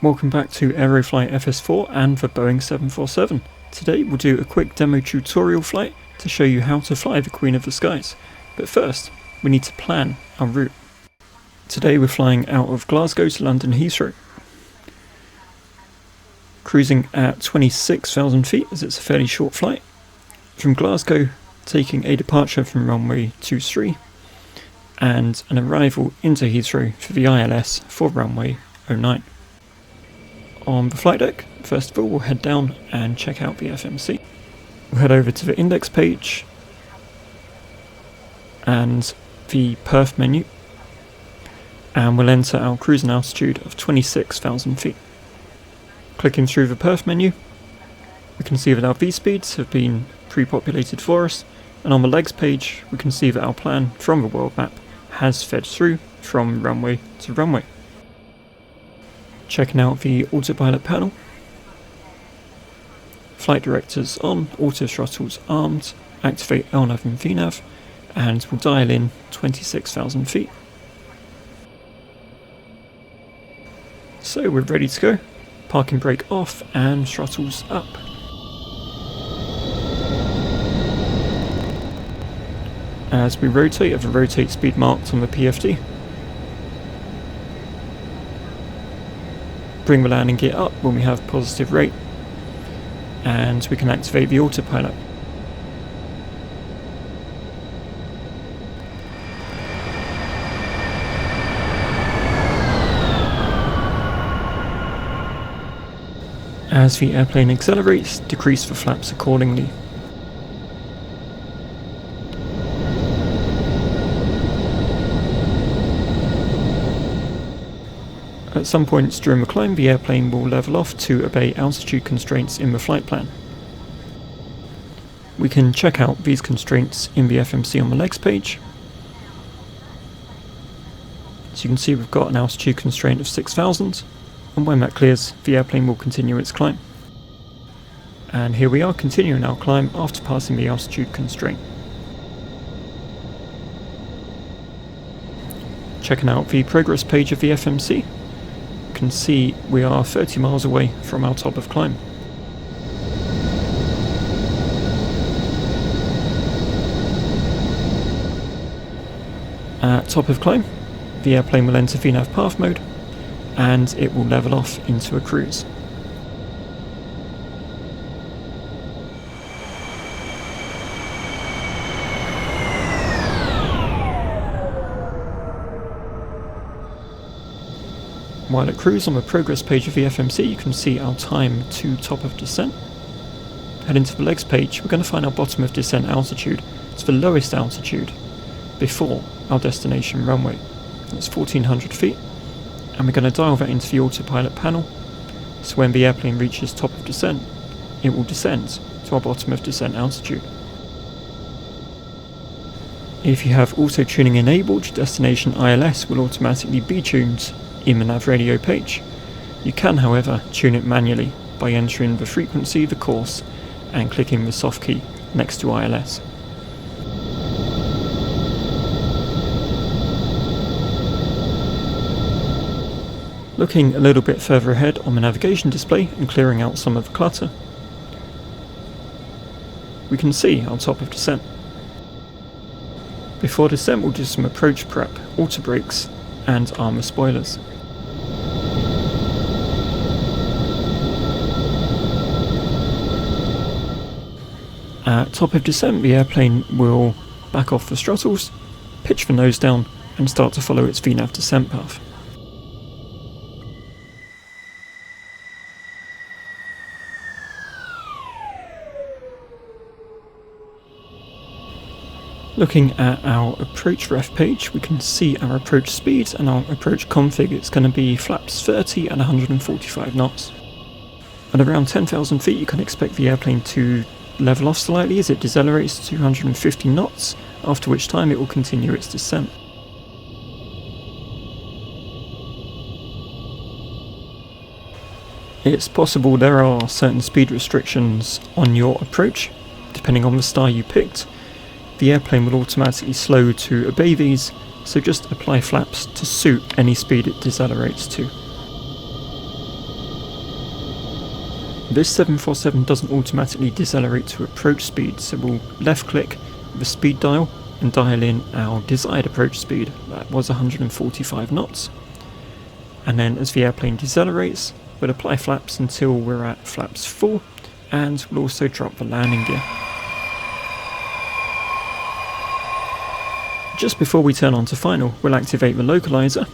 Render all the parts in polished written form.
Welcome back to Aerofly FS4 and the Boeing 747. Today we'll do a quick demo tutorial flight to show you how to fly the Queen of the Skies. But first, we need to plan our route. Today we're flying out of Glasgow to London Heathrow. Cruising at 26,000 feet as it's a fairly short flight. From Glasgow, taking a departure from runway 23 and an arrival into Heathrow for the ILS for runway 09. On the flight deck, first of all we'll head down and check out the FMC. We'll head over to the index page and the perf menu, and we'll enter our cruising altitude of 26,000 feet. Clicking through the perf menu, we can see that our V-speeds have been pre-populated for us, and on the legs page we can see that our plan from the world map has fed through from runway to runway. Checking out the autopilot panel. Flight directors on, auto throttles armed, activate LNAV and VNAV, and we'll dial in 26,000 feet. So we're ready to go. Parking brake off and throttles up. As we rotate, have a rotate speed marked on the PFD. Bring the landing gear up when we have positive rate, and we can activate the autopilot. As the airplane accelerates, decrease the flaps accordingly. At some points during the climb, the airplane will level off to obey altitude constraints in the flight plan. We can check out these constraints in the FMC on the legs page. So you can see we've got an altitude constraint of 6,000, and when that clears, the airplane will continue its climb. And here we are continuing our climb after passing the altitude constraint. Checking out the progress page of the FMC. Can see we are 30 miles away from our top of climb. At top of climb, the airplane will enter VNAV path mode and it will level off into a cruise. While at cruise, on the progress page of the FMC you can see our time to top of descent. Heading to the legs page, we're going to find our bottom of descent altitude. It's the lowest altitude before our destination runway. That's 1,400 feet, and we're going to dial that into the autopilot panel, so when the airplane reaches top of descent, it will descend to our bottom of descent altitude. If you have auto tuning enabled, your destination ILS will automatically be tuned in the nav radio page. You can, however, tune it manually by entering the frequency, the course, and clicking the soft key next to ILS. Looking a little bit further ahead on the navigation display and clearing out some of the clutter, we can see our top of descent. Before descent we'll do some approach prep, auto brakes and armour spoilers. At top of descent, the airplane will back off the throttles, pitch the nose down and start to follow its VNAV descent path. Looking at our approach ref page, we can see our approach speed and our approach config. It's going to be flaps 30 and 145 knots. At around 10,000 feet you can expect the airplane to level off slightly as it decelerates to 250 knots, after which time it will continue its descent. It's possible there are certain speed restrictions on your approach, depending on the star you picked. The airplane will automatically slow to obey these, so just apply flaps to suit any speed it decelerates to. This 747 doesn't automatically decelerate to approach speed, so we'll left click the speed dial and dial in our desired approach speed. That was 145 knots. And then as the airplane decelerates, we'll apply flaps until we're at flaps full, and we'll also drop the landing gear. Just before we turn on to final, we'll activate the localizer,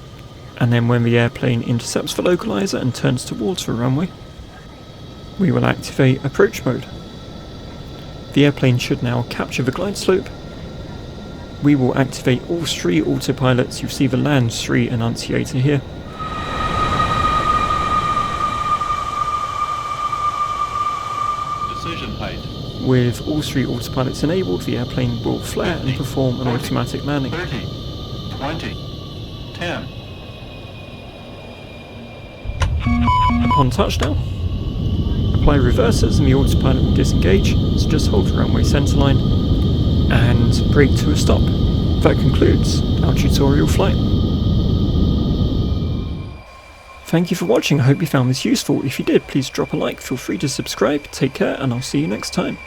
and then when the airplane intercepts the localizer and turns towards the runway, we will activate approach mode. The airplane should now capture the glide slope. We will activate all 3 autopilots. You see the land 3 annunciator here. Decision height. With all 3 autopilots enabled, the airplane will flare and perform an automatic landing. 30, 20, 10. Upon touchdown, apply reversers and the autopilot will disengage, so just hold the runway centerline and brake to a stop. That concludes our tutorial flight. Thank you for watching. I hope you found this useful. If you did, please drop a like, feel free to subscribe, take care, and I'll see you next time.